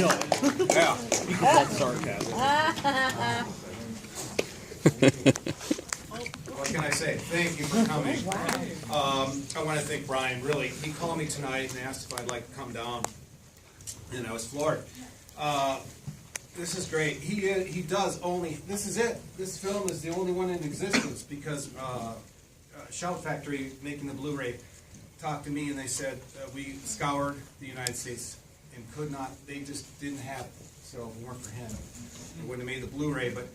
Yeah. That's sarcasm. What can I say? Thank you for coming. I want to thank Brian, really. He called me tonight and asked if I'd like to come down, and I was floored. This is great. He does only, this is it. This film is the only one in existence because Shout Factory, making the Blu-ray, talked to me and they said we scoured the United States and could not, they just didn't have it. So if it weren't for him, it wouldn't have made the Blu-ray. But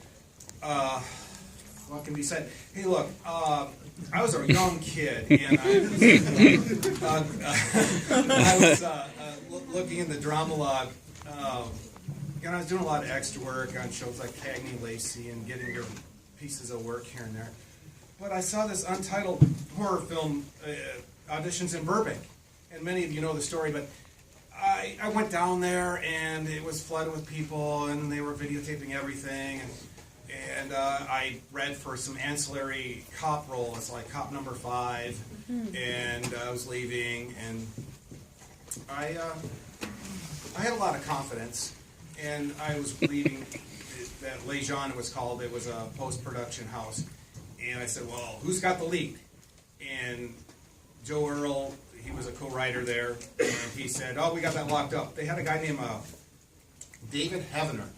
what can be said? Hey, look, I was a young kid, and I was looking in the drama log. I was doing a lot of extra work on shows like Cagney Lacey and getting your pieces of work here and there. But I saw this untitled horror film auditions in Burbank, and many of you know the story, but I went down there, and it was flooded with people, and they were videotaping everything, and I read for some ancillary cop roles, like cop number 5, and I was leaving, and I had a lot of confidence, and I was reading that Les Jean, it was called. It was a post-production house, and I said, well, who's got the lead? And Joe Earl, he was a co-writer there, and he said, oh, we got that locked up. They had a guy named David Heavener,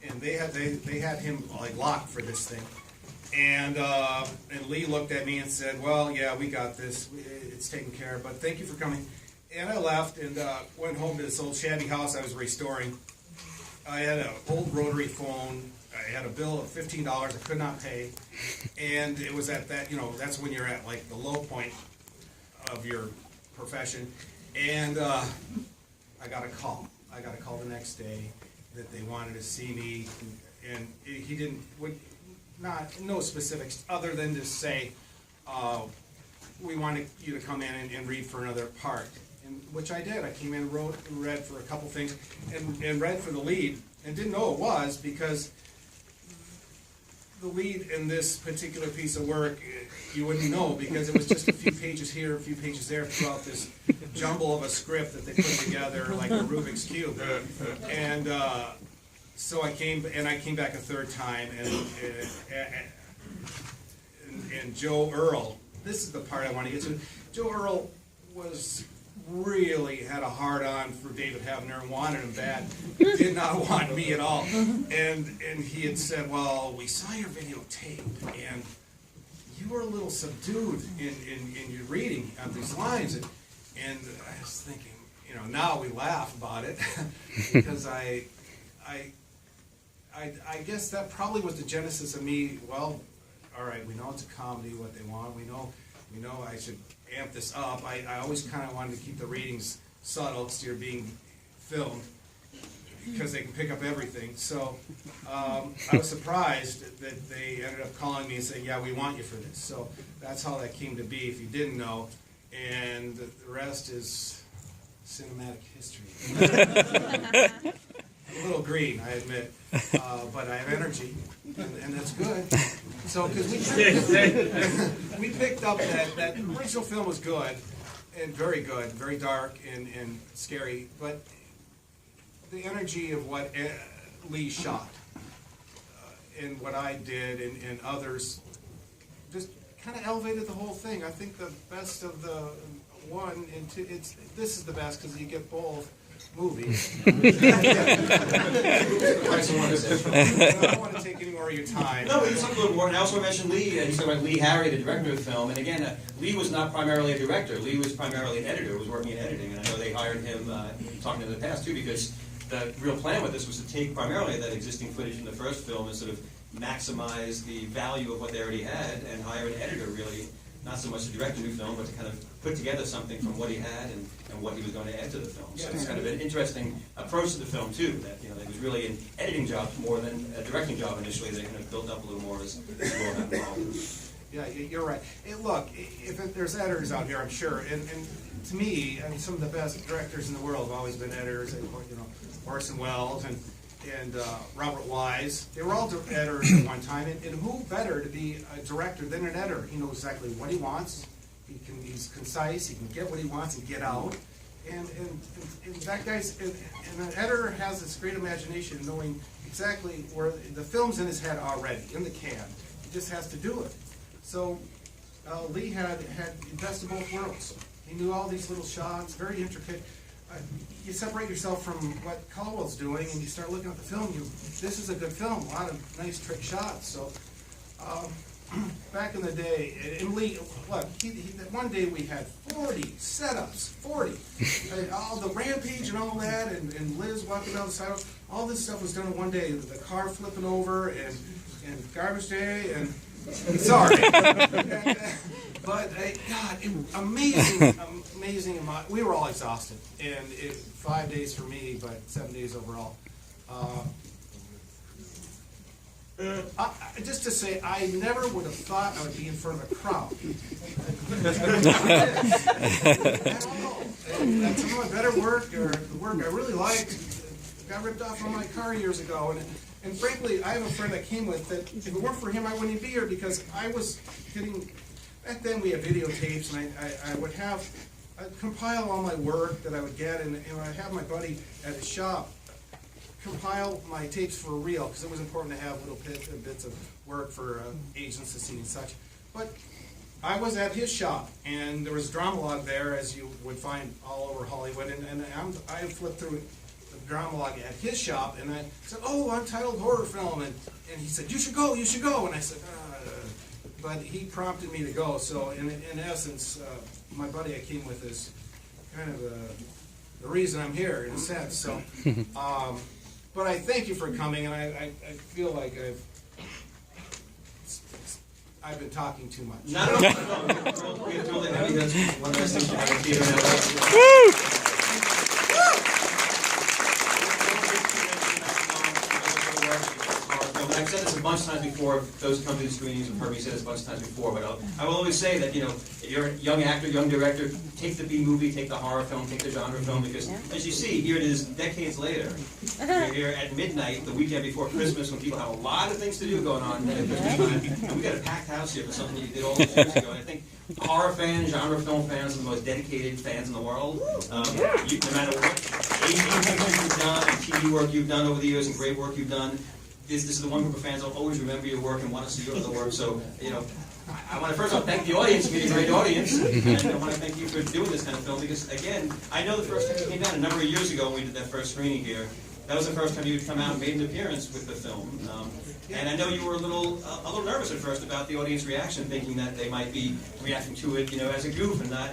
and they had him like locked for this thing. And Lee looked at me and said, well, yeah, we got this. It's taken care of, but thank you for coming. And I left and went home to this old shabby house I was restoring. I had an old rotary phone. I had a bill of $15 I could not pay. And it was at that, that's when you're at like the low point of your profession. And I got a call. I got a call the next day that they wanted to see me. And he didn't, no specifics other than to say, we wanted you to come in and read for another part. And, which I did. I came in and read for a couple things, and read for the lead, and didn't know it was because the lead in this particular piece of work, you wouldn't know because it was just a few pages here, a few pages there throughout this jumble of a script that they put together like a Rubik's Cube. And so I came back a third time, and Joe Earl, this is the part I want to get to. Joe Earl really had a hard-on for David Heavener and wanted him bad. Did not want me at all. And he had said, well, we saw your videotape, and you were a little subdued in your reading of these lines. And I was thinking, now we laugh about it because I guess that probably was the genesis of me, well, all right, we know it's a comedy, what they want. We know I should amp this up. I always kind of wanted to keep the readings subtle because you're being filmed because they can pick up everything. So I was surprised that they ended up calling me and saying, yeah, we want you for this. So that's how that came to be, if you didn't know. And the rest is cinematic history. A little green, I admit, but I have energy, and that's good. So, because we picked up that original film was good, and very dark and scary, but the energy of what Lee shot and what I did and others just kind of elevated the whole thing. I think the best of the one and two, this is the best because you get both movies. I don't want to take any more of your time. No, it's not good. And I also mentioned Lee, and you said about Lee Harry, the director of the film. And again, Lee was not primarily a director. Lee was primarily an editor, was working in editing. And I know they hired him, talking in the past too, because the real plan with this was to take primarily that existing footage from the first film and sort of maximize the value of what they already had and hire an editor, really, not so much to direct a new film, but to kind of put together something from what he had and what he was going to add to the film. So it's kind of an interesting approach to the film, too, that it was really an editing job more than a directing job initially. They kind of built up a little more as well got involved. Yeah, you're right. Hey, look, there's editors out here, I'm sure, and to me, I mean, some of the best directors in the world have always been editors. Orson Welles and Robert Wise. They were all editors at one time, and who better to be a director than an editor? He knows exactly what he wants. He's concise. He can get what he wants and get out. And that guy's, and an editor has this great imagination, knowing exactly where the film's in his head already, in the can. He just has to do it. So Lee had the best of both worlds. He knew all these little shots, very intricate. You separate yourself from what Caldwell's doing, and you start looking at the film. This is a good film, a lot of nice trick shots. So back in the day, and Lee, look, one day we had 40 setups, 40. All the rampage and all that, and Liz walking down the sidewalk. All this stuff was done in one day. The car flipping over, and garbage day, and sorry. But God, amazing. We were all exhausted, and 5 days for me, but 7 days overall. Just to say, I never would have thought I would be in front of a crowd. At all. And some of my better work, or the work I really liked, got ripped off on my car years ago. And frankly, I have a friend I came with that if it weren't for him, I wouldn't even be here, because I was getting, back then we had videotapes, and I would I'd compile all my work that I would get, and I'd have my buddy at his shop compile my tapes for reel, because it was important to have little bits of work for agents to see and such. But I was at his shop, and there was a drama log there, as you would find all over Hollywood, and I flipped through the drama log at his shop, and I said, "Oh, untitled horror film," and he said, you should go, and I said, but he prompted me to go. So in essence, my buddy I came with is kind of the reason I'm here, in a sense. So, but I thank you for coming, and I feel like I've been talking too much. Not at all. We're thrilled to have you. That's one of the things to have in theater now. I've said this a bunch of times before. Those who come to the screenings have heard me say this a bunch of times before, but I will always say that, if you're a young actor, young director, take the B movie, take the horror film, take the genre film, because as you see, here it is decades later. We're here at midnight, the weekend before Christmas, when people have a lot of things to do going on at Christmas time, and we got a packed house here for something you did all those years ago. And I think horror fans, genre film fans are the most dedicated fans in the world. No matter what AV you've done, and TV work you've done over the years, and great work you've done, this is the one group of fans that'll always remember your work and want to see your other work. So, I want to first off thank the audience for being a great audience, and I want to thank you for doing this kind of film, because, again, I know the first time you came down a number of years ago when we did that first screening here, that was the first time you had come out and made an appearance with the film. And I know you were a little nervous at first about the audience reaction, thinking that they might be reacting to it, as a goof and not.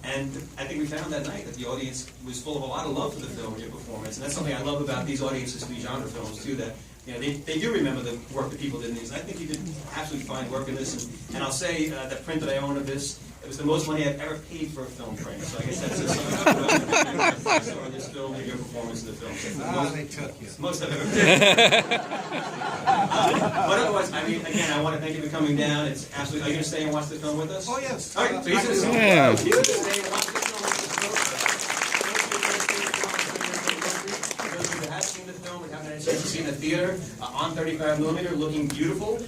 And I think we found that night that the audience was full of a lot of love for the film and your performance. And that's something I love about these audiences for these genre films too. That they do remember the work that people did in these. And I think you did absolutely fine work in this. And I'll say that print that I own of this, it was the most money I've ever paid for a film print. So I guess that says something about this film and your performance in the film. So They took you. most I've ever paid. But otherwise, again, I want to thank you for coming down. It's absolutely. Are you going to stay and watch the film with us? Oh, yes. All right. So he's going to stay and watch the film. Those who have seen the film and haven't had a chance to see it in the theater on 35mm, looking beautiful,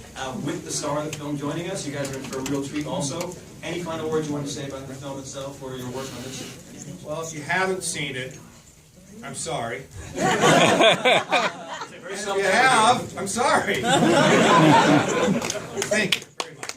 with the star of the film joining us. You guys are in for a real treat. Also, any final words you want to say about the film itself or your work on this? Well, if you haven't seen it, I'm sorry. Very If you have, I'm sorry. Thank you very much.